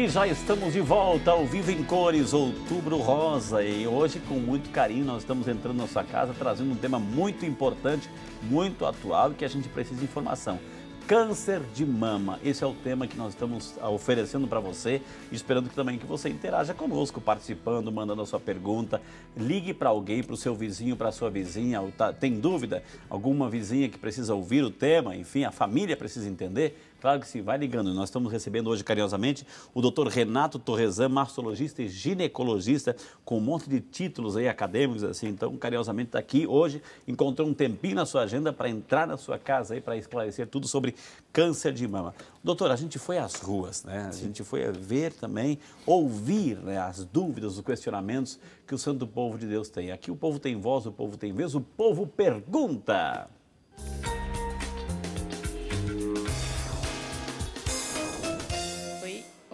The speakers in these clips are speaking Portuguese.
E já estamos de volta ao Vivo em Cores, Outubro Rosa. E hoje, com muito carinho, nós estamos entrando na sua casa trazendo um tema muito importante, muito atual e que a gente precisa de informação. Câncer de mama, esse é o tema que nós estamos oferecendo para você, esperando também que você interaja conosco, participando, mandando a sua pergunta. Ligue para alguém, para o seu vizinho, para a sua vizinha. Tem dúvida? Alguma vizinha que precisa ouvir o tema? Enfim, a família precisa entender? Claro que sim, vai ligando. Nós estamos recebendo hoje carinhosamente o Dr. Renato Torresan, mastologista e ginecologista, com um monte de títulos aí acadêmicos, assim. Então, carinhosamente está aqui hoje, encontrou um tempinho na sua agenda para entrar na sua casa aí para esclarecer tudo sobre câncer de mama. Doutor, a gente foi às ruas, né? A gente foi ver também, ouvir, né, as dúvidas, os questionamentos que o santo povo de Deus tem. Aqui o povo tem voz, o povo tem vez, o povo pergunta.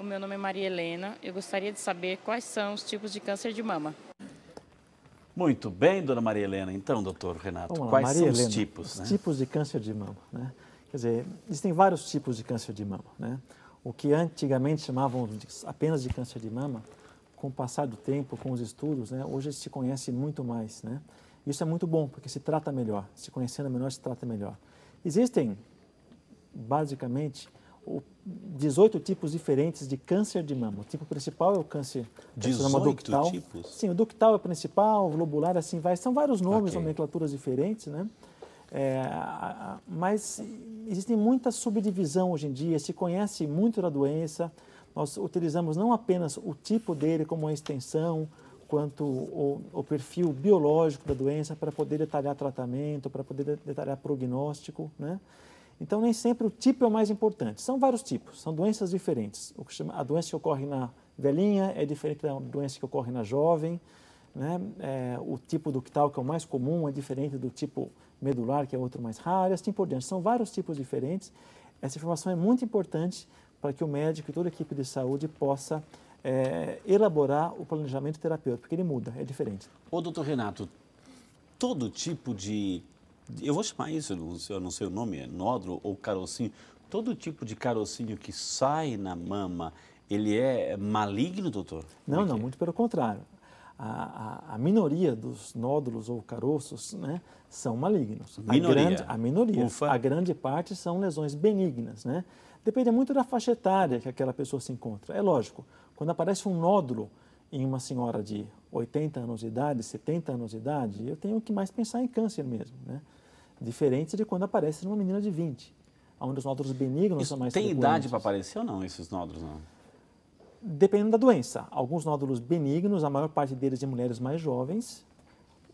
Meu nome é Maria Helena. Eu gostaria de saber quais são os tipos de câncer de mama. Muito bem, dona Maria Helena. Então, doutor Renato, Vamos lá, quais Maria são Helena, os tipos? Os tipos de câncer de mama, né? Quer dizer, existem vários tipos de câncer de mama, né? O que antigamente chamavam apenas de câncer de mama, com o passar do tempo, com os estudos, né, hoje se conhece muito mais, né? Isso é muito bom, porque se trata melhor. Se conhecendo melhor, se trata melhor. Existem, basicamente, 18 tipos diferentes de câncer de mama. O tipo principal é o câncer ductal. Tipos? Sim, o ductal é o principal, o globular assim vai. São vários nomes, Okay. nomenclaturas diferentes, né? Mas existem muita subdivisão hoje em dia, se conhece muito da doença. Nós utilizamos não apenas o tipo dele como a extensão, quanto o perfil biológico da doença para poder detalhar tratamento, para poder detalhar prognóstico, né? Então, nem sempre o tipo é o mais importante. São vários tipos, são doenças diferentes. A doença que ocorre na velhinha é diferente da doença que ocorre na jovem, né? O tipo ductal, que é o mais comum, é diferente do tipo medular, que é outro mais raro, e assim por diante. São vários tipos diferentes. Essa informação é muito importante para que o médico e toda a equipe de saúde possa elaborar o planejamento terapêutico, porque ele muda, é diferente. Ô, doutor Renato, todo tipo de... Eu vou chamar isso, eu não sei o nome, é nódulo ou carocinho. Todo tipo de carocinho que sai na mama, ele é maligno, doutor? Não, muito pelo contrário. A minoria dos nódulos ou caroços, né, são malignos. A minoria. Ufa. A grande parte são lesões benignas, né? Depende muito da faixa etária que aquela pessoa se encontra. É lógico, quando aparece um nódulo em uma senhora de 80 anos de idade, 70 anos de idade, eu tenho que mais pensar em câncer mesmo, né? Diferente de quando aparece numa menina de 20, onde os nódulos benignos são mais frequentes. Tem idade para aparecer ou não, esses nódulos? Não? Dependendo da doença. Alguns nódulos benignos, a maior parte deles de mulheres mais jovens.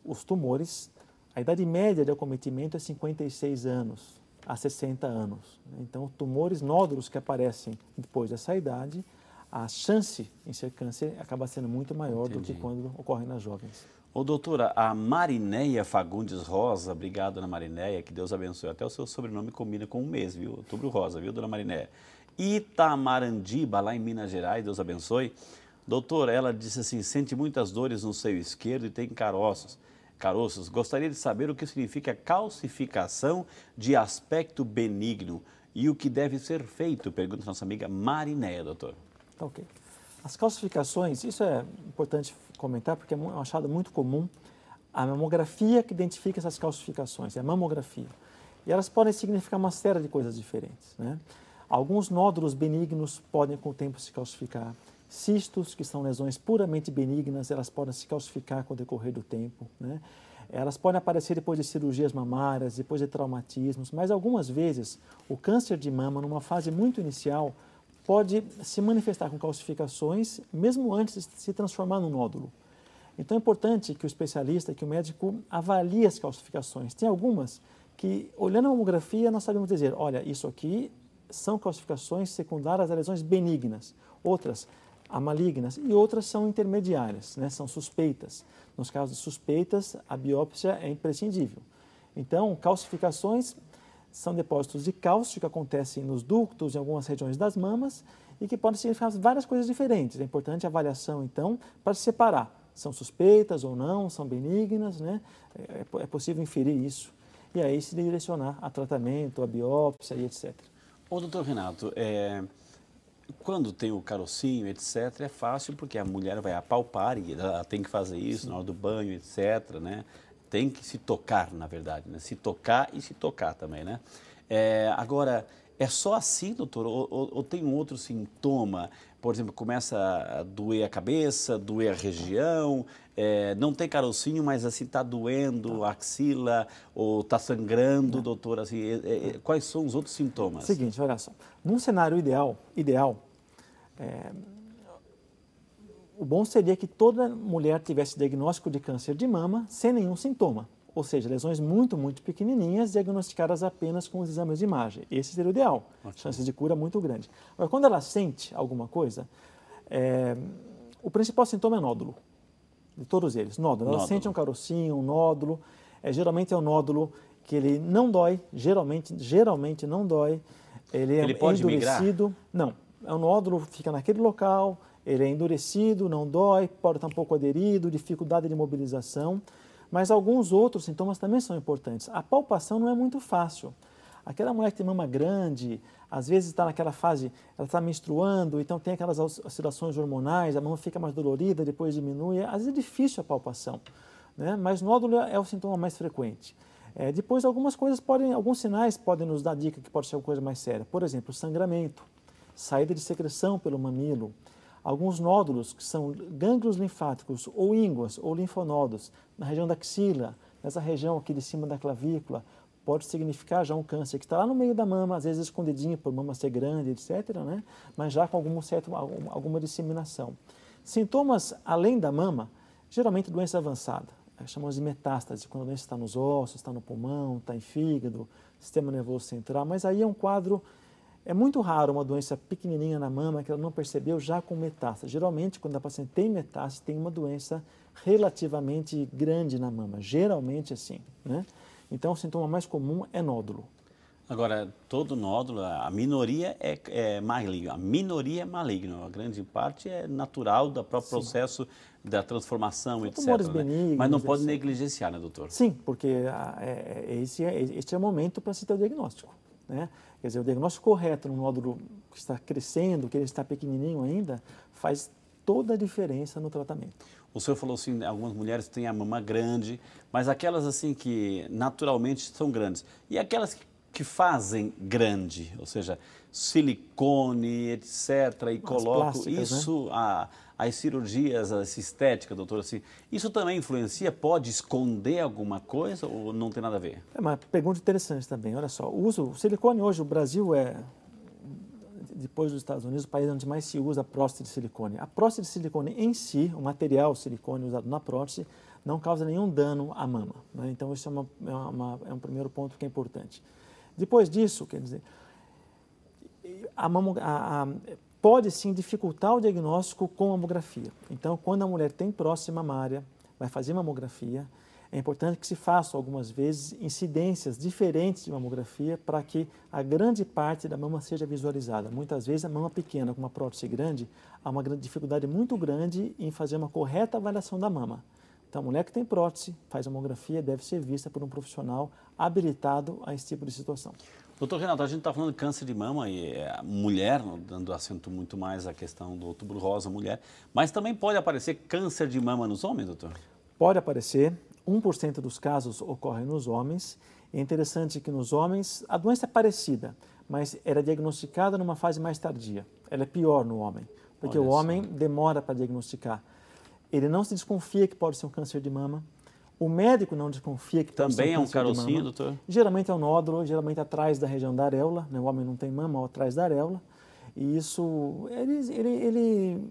Os tumores, a idade média de acometimento é 56 anos a 60 anos. Então, tumores, nódulos que aparecem depois dessa idade, a chance em ser câncer acaba sendo muito maior do que quando ocorre nas jovens. Ô, doutora, a Marinéia Fagundes Rosa, obrigado, dona Marinéia, que Deus abençoe. Até o seu sobrenome combina com um mês, viu? Outubro Rosa, viu, dona Marinéia? Itamarandiba, lá em Minas Gerais, Deus abençoe. Doutora, ela disse assim, sente muitas dores no seio esquerdo e tem caroços. Gostaria de saber o que significa calcificação de aspecto benigno e o que deve ser feito, pergunta nossa amiga Marinéia, doutor. Ok. As calcificações, isso é importante comentar porque é um achado muito comum. A mamografia que identifica essas calcificações, é a mamografia. E elas podem significar uma série de coisas diferentes, né? Alguns nódulos benignos podem com o tempo se calcificar. Cistos, que são lesões puramente benignas, elas podem se calcificar com o decorrer do tempo, né? Elas podem aparecer depois de cirurgias mamárias, depois de traumatismos, mas algumas vezes o câncer de mama, numa fase muito inicial, pode se manifestar com calcificações, mesmo antes de se transformar num nódulo. Então é importante que o especialista, que o médico avalie as calcificações. Tem algumas que, olhando a mamografia, nós sabemos dizer, olha, isso aqui são calcificações secundárias a lesões benignas. Outras, a malignas, e outras são intermediárias, né? São suspeitas. Nos casos de suspeitas, a biópsia é imprescindível. Então, calcificações são depósitos de cálcio que acontecem nos ductos, em algumas regiões das mamas, e que podem significar várias coisas diferentes. É importante a avaliação, então, para separar. São suspeitas ou não, são benignas, né? É possível inferir isso. E aí se direcionar a tratamento, a biópsia e etc. Ô, doutor Renato, Quando tem o carocinho, etc., é fácil porque a mulher vai apalpar e ela tem que fazer isso na hora do banho, etc., né? Tem que se tocar, na verdade, né? Se tocar e se tocar também, né? Agora, é só assim, doutor? Ou tem um outro sintoma? Por exemplo, começa a doer a cabeça, doer a região, não tem carocinho, mas assim está doendo a axila ou está sangrando, doutor? Assim, quais são os outros sintomas? Seguinte, olha só. Num cenário ideal, o bom seria que toda mulher tivesse diagnóstico de câncer de mama sem nenhum sintoma. Ou seja, lesões muito, muito pequenininhas, diagnosticadas apenas com os exames de imagem. Esse seria o ideal. Chances de cura muito grande. Agora, quando ela sente alguma coisa, o principal sintoma é nódulo. De todos eles, nódulo. Ela sente um carocinho, um nódulo. Geralmente é um nódulo que ele não dói, geralmente não dói. Ele pode endurecido. migrar? Não. É um nódulo, fica naquele local, ele é endurecido, não dói, pode estar um pouco aderido, dificuldade de mobilização. Mas alguns outros sintomas também são importantes. A palpação não é muito fácil. Aquela mulher que tem mama grande, às vezes está naquela fase, ela está menstruando, então tem aquelas oscilações hormonais, a mama fica mais dolorida, depois diminui. Às vezes é difícil a palpação, né? Mas nódulo é o sintoma mais frequente. Depois alguns sinais podem nos dar dica que pode ser uma coisa mais séria. Por exemplo, sangramento, saída de secreção pelo mamilo, alguns nódulos que são gânglios linfáticos ou ínguas ou linfonodos na região da axila, nessa região aqui de cima da clavícula, pode significar já um câncer que está lá no meio da mama, às vezes escondidinho por mama ser grande, etc., né? Mas já com alguma disseminação. Sintomas além da mama, geralmente doença avançada, chamamos de metástase, quando a doença está nos ossos, está no pulmão, está em fígado, sistema nervoso central, mas aí é um quadro. É muito raro uma doença pequenininha na mama que ela não percebeu já com metástase. Geralmente, quando a paciente tem metástase, tem uma doença relativamente grande na mama. Geralmente assim, né? Então, o sintoma mais comum é nódulo. Agora, todo nódulo, a minoria é maligno. A minoria é maligno. A grande parte é natural do próprio processo da transformação, etc. Tumores benignos, mas não pode etc. negligenciar, né, doutor? Sim, porque este é o momento para se ter o diagnóstico, né? Quer dizer, o diagnóstico correto num nódulo que está crescendo, que ele está pequenininho ainda, faz toda a diferença no tratamento. O senhor falou assim, algumas mulheres têm a mama grande, mas aquelas assim que naturalmente são grandes. E aquelas que fazem grande, ou seja, silicone, etc., e colocam isso, né? As cirurgias, essa estética, doutor, assim, isso também influencia? Pode esconder alguma coisa ou não tem nada a ver? É uma pergunta interessante também. Olha só, o silicone hoje, o Brasil depois dos Estados Unidos, o país onde mais se usa a próstase de silicone. A próstase de silicone em si, o material silicone usado na próstase, não causa nenhum dano à mama, né? Então, isso é um primeiro ponto que é importante. Depois disso, quer dizer, pode sim dificultar o diagnóstico com mamografia. Então, quando a mulher tem próstata mamária, vai fazer mamografia, é importante que se façam algumas vezes incidências diferentes de mamografia para que a grande parte da mama seja visualizada. Muitas vezes a mama pequena com uma prótese grande, há uma dificuldade muito grande em fazer uma correta avaliação da mama. Então, a mulher que tem prótese, faz mamografia, deve ser vista por um profissional habilitado a esse tipo de situação. Doutor Renato, a gente está falando de câncer de mama e a mulher, dando acento muito mais à questão do outubro rosa, mulher, mas também pode aparecer câncer de mama nos homens, doutor? Pode aparecer, 1% dos casos ocorrem nos homens. É interessante que nos homens a doença é parecida, mas ela é diagnosticada numa fase mais tardia. Ela é pior no homem, porque o homem demora para diagnosticar. Ele não se desconfia que pode ser um câncer de mama. O médico não desconfia que pode ser um câncer de mama. Também é um carocinho, doutor? Geralmente é um nódulo, geralmente atrás da região da areola, né? O homem não tem mama, ou atrás da areola. E isso, ele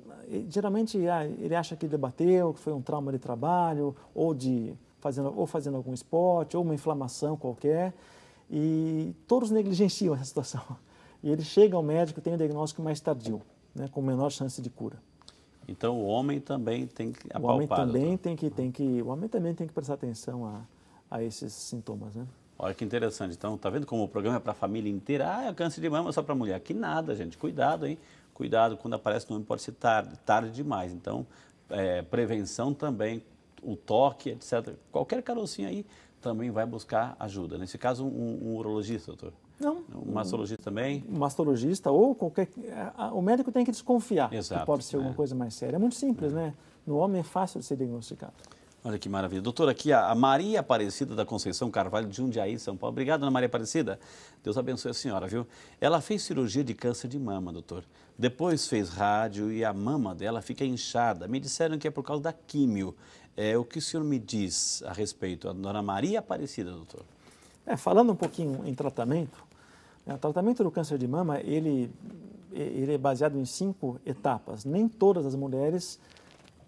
geralmente ele acha que debateu, que foi um trauma de trabalho, ou fazendo algum esporte, ou uma inflamação qualquer. E todos negligenciam essa situação. E ele chega ao médico e tem um diagnóstico mais tardio, né? Com menor chance de cura. Então o homem também tem que apalpar. O homem também tem que prestar atenção a esses sintomas, né? Olha que interessante. Então, tá vendo como o programa é para a família inteira? É câncer de mama só para mulher. Que nada, gente. Cuidado, hein? Cuidado, quando aparece no homem pode ser tarde demais. Então, prevenção também, o toque, etc. Qualquer carocinho aí também vai buscar ajuda. Nesse caso, um urologista, doutor. Não. O mastologista também? O mastologista ou qualquer... O médico tem que desconfiar Exato, que pode ser alguma coisa mais séria. É muito simples, né? No homem é fácil de ser diagnosticado. Olha que maravilha. Doutor, aqui a Maria Aparecida da Conceição Carvalho, de Jundiaí, São Paulo. Obrigado, Ana Maria Aparecida. Deus abençoe a senhora, viu? Ela fez cirurgia de câncer de mama, doutor. Depois fez rádio e a mama dela fica inchada. Me disseram que é por causa da químio. O que o senhor me diz a respeito? A dona Maria Aparecida, doutor. Falando um pouquinho em tratamento, o tratamento do câncer de mama, ele é baseado em 5 etapas. Nem todas as mulheres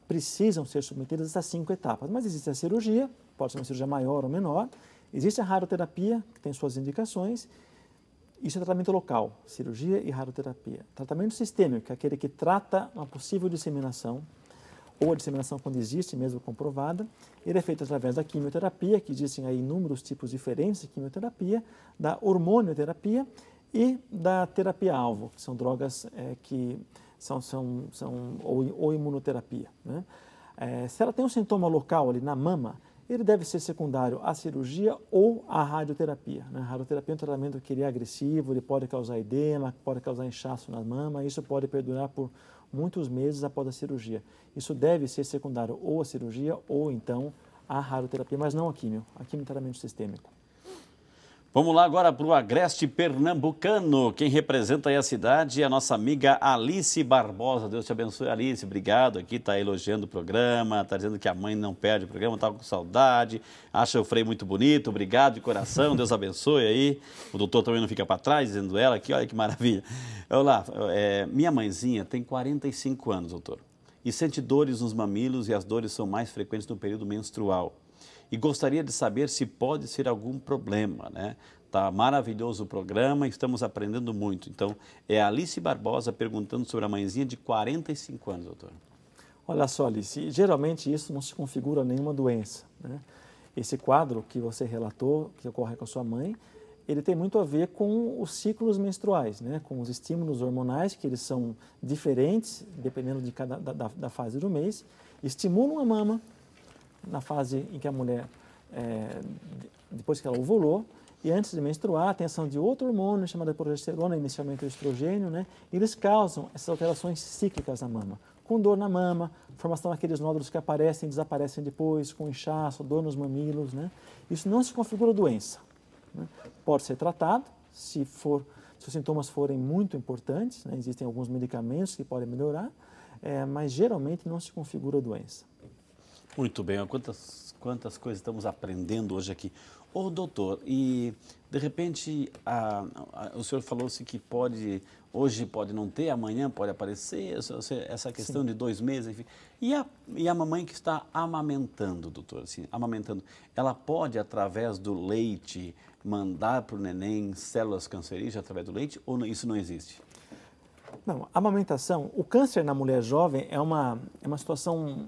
precisam ser submetidas a essas 5 etapas, mas existe a cirurgia, pode ser uma cirurgia maior ou menor, existe a radioterapia, que tem suas indicações, isso é tratamento local, cirurgia e radioterapia. Tratamento sistêmico, que é aquele que trata uma possível disseminação, ou a disseminação quando existe, mesmo comprovada, ele é feito através da quimioterapia, que existem aí inúmeros tipos diferentes de quimioterapia, da hormonioterapia e da terapia-alvo, que são drogas que ou imunoterapia. Né? Se ela tem um sintoma local ali na mama, ele deve ser secundário à cirurgia ou à radioterapia. Né? A radioterapia é um tratamento que ele é agressivo, ele pode causar edema, pode causar inchaço na mama, isso pode perdurar por muitos meses após a cirurgia. Isso deve ser secundário ou à cirurgia ou então à radioterapia, mas não à quimio. A quimio é tratamento sistêmico. Vamos lá agora para o Agreste Pernambucano. Quem representa aí a cidade é a nossa amiga Alice Barbosa. Deus te abençoe, Alice. Obrigado. Aqui está elogiando o programa, está dizendo que a mãe não perde o programa, estava com saudade, acha o Frei muito bonito. Obrigado de coração, Deus abençoe aí. O doutor também não fica para trás, dizendo ela aqui, olha que maravilha. Olha lá, minha mãezinha tem 45 anos, doutor, e sente dores nos mamilos e as dores são mais frequentes no período menstrual. E gostaria de saber se pode ser algum problema, né? Tá maravilhoso o programa, estamos aprendendo muito. Então, é a Alice Barbosa perguntando sobre a mãezinha de 45 anos, doutor. Olha só, Alice, geralmente isso não se configura nenhuma doença, né? Esse quadro que você relatou, que ocorre com a sua mãe, ele tem muito a ver com os ciclos menstruais, né? Com os estímulos hormonais, que eles são diferentes, dependendo de da fase do mês, estimulam a mama, na fase em que a mulher, depois que ela ovulou, e antes de menstruar, tem ação de outro hormônio chamado progesterona, inicialmente o estrogênio, né? E eles causam essas alterações cíclicas na mama, com dor na mama, formação daqueles nódulos que aparecem e desaparecem depois, com inchaço, dor nos mamilos, né? Isso não se configura doença, né? Pode ser tratado, se os sintomas forem muito importantes, né? Existem alguns medicamentos que podem melhorar, mas geralmente não se configura doença. Muito bem, quantas coisas estamos aprendendo hoje aqui. Ô, doutor, e de repente o senhor falou-se que hoje pode não ter, amanhã pode aparecer, essa questão Sim. de 2 meses, enfim. E a mamãe que está amamentando, doutor, assim, amamentando, ela pode, através do leite, mandar para o neném células cancerígenas através do leite ou isso não existe? Não, a amamentação, o câncer na mulher jovem é uma situação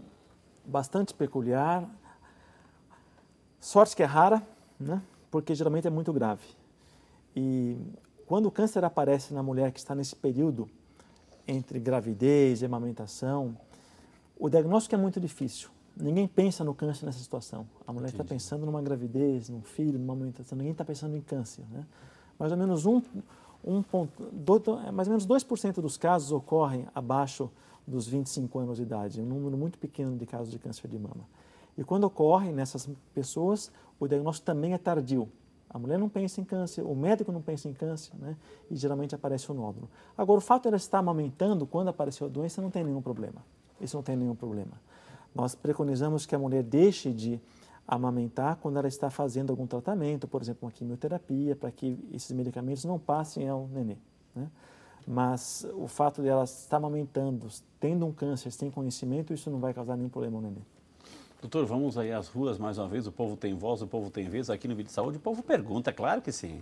bastante peculiar, sorte que é rara, né? Porque geralmente é muito grave. E quando o câncer aparece na mulher que está nesse período entre gravidez e amamentação, o diagnóstico é muito difícil. Ninguém pensa no câncer nessa situação. A mulher está pensando numa gravidez, num filho, numa amamentação, ninguém está pensando em câncer, né? Mais ou menos mais ou menos 2% dos casos ocorrem abaixo dos 25 anos de idade, um número muito pequeno de casos de câncer de mama. E quando ocorre nessas pessoas, o diagnóstico também é tardio. A mulher não pensa em câncer, o médico não pensa em câncer, né? E geralmente aparece o nódulo. Agora, o fato de ela estar amamentando quando apareceu a doença não tem nenhum problema. Isso não tem nenhum problema. Nós preconizamos que a mulher deixe de amamentar quando ela está fazendo algum tratamento, por exemplo, uma quimioterapia, para que esses medicamentos não passem ao nenê, né? Mas o fato de ela estar amamentando, tendo um câncer, sem conhecimento, isso não vai causar nenhum problema ao nenê. Doutor, vamos aí às ruas mais uma vez, o povo tem voz, o povo tem vez, aqui no Vídeo de Saúde o povo pergunta, claro que sim.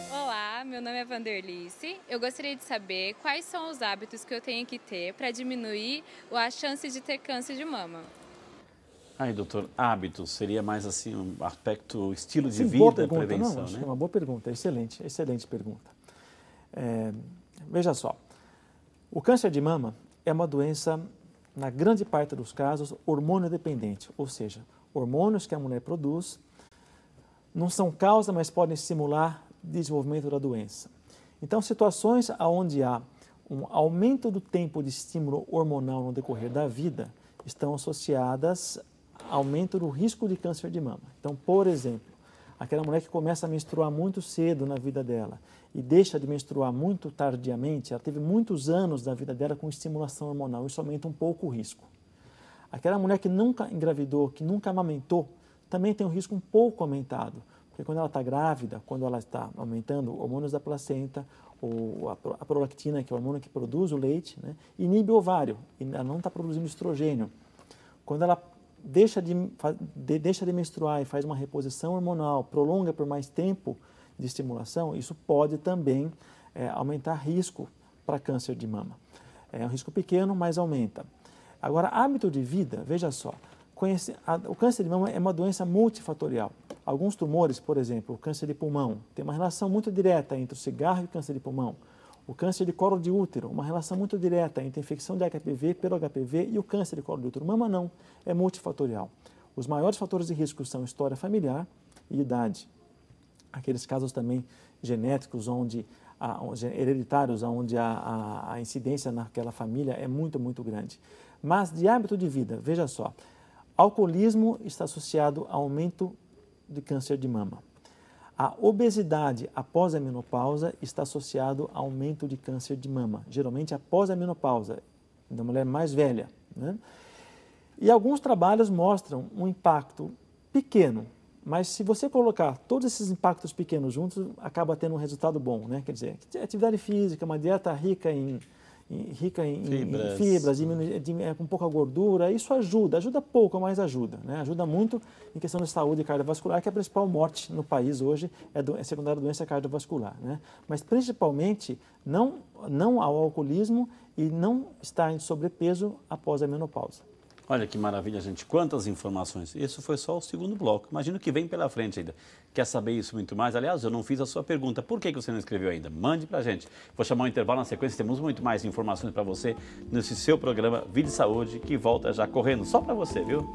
Olá, meu nome é Vanderlice. Eu gostaria de saber quais são os hábitos que eu tenho que ter para diminuir a chance de ter câncer de mama. Aí, doutor, hábitos seria mais assim um aspecto estilo de Sim, vida, prevenção, não, acho né? que é uma boa pergunta, excelente pergunta. Veja só, o câncer de mama é uma doença, na grande parte dos casos, hormônio dependente, ou seja, hormônios que a mulher produz, não são causa, mas podem estimular o desenvolvimento da doença. Então, situações onde há um aumento do tempo de estímulo hormonal no decorrer da vida estão associadas a aumento do risco de câncer de mama. Então, por exemplo, aquela mulher que começa a menstruar muito cedo na vida dela e deixa de menstruar muito tardiamente, ela teve muitos anos da vida dela com estimulação hormonal, isso aumenta um pouco o risco. Aquela mulher que nunca engravidou, que nunca amamentou, também tem um risco um pouco aumentado, porque quando ela está grávida, quando ela está aumentando hormônios da placenta, ou a prolactina, que é o hormônio que produz o leite, né, inibe o ovário, e ela não está produzindo estrogênio. Quando ela deixa de menstruar e faz uma reposição hormonal, prolonga por mais tempo de estimulação, isso pode também aumentar risco para câncer de mama. É um risco pequeno, mas aumenta. Agora, hábito de vida, veja só, o câncer de mama é uma doença multifatorial. Alguns tumores, por exemplo, o câncer de pulmão, tem uma relação muito direta entre o cigarro e o câncer de pulmão. O câncer de colo de útero, uma relação muito direta entre a infecção de HPV pelo HPV e o câncer de colo de útero. Mama não, é multifatorial. Os maiores fatores de risco são história familiar e idade. Aqueles casos também genéticos, hereditários, onde a incidência naquela família é muito, muito grande. Mas de hábito de vida, veja só, alcoolismo está associado a aumento de câncer de mama. A obesidade após a menopausa está associado a aumento de câncer de mama, geralmente após a menopausa, da mulher mais velha, né? E alguns trabalhos mostram um impacto pequeno, mas se você colocar todos esses impactos pequenos juntos, acaba tendo um resultado bom, né? Quer dizer, atividade física, uma dieta rica em fibras, com pouca gordura, isso ajuda pouco, mas ajuda, né? Ajuda muito em questão de saúde cardiovascular, que é a principal morte no país hoje, é secundária doença cardiovascular, né? Mas principalmente não ao alcoolismo e não estar em sobrepeso após a menopausa. Olha que maravilha, gente. Quantas informações. Isso foi só o segundo bloco. Imagino que vem pela frente ainda. Quer saber isso muito mais? Aliás, eu não fiz a sua pergunta. Por que você não escreveu ainda? Mande pra gente. Vou chamar um intervalo na sequência. Temos muito mais informações para você nesse seu programa Vida e Saúde, que volta já correndo só para você, viu?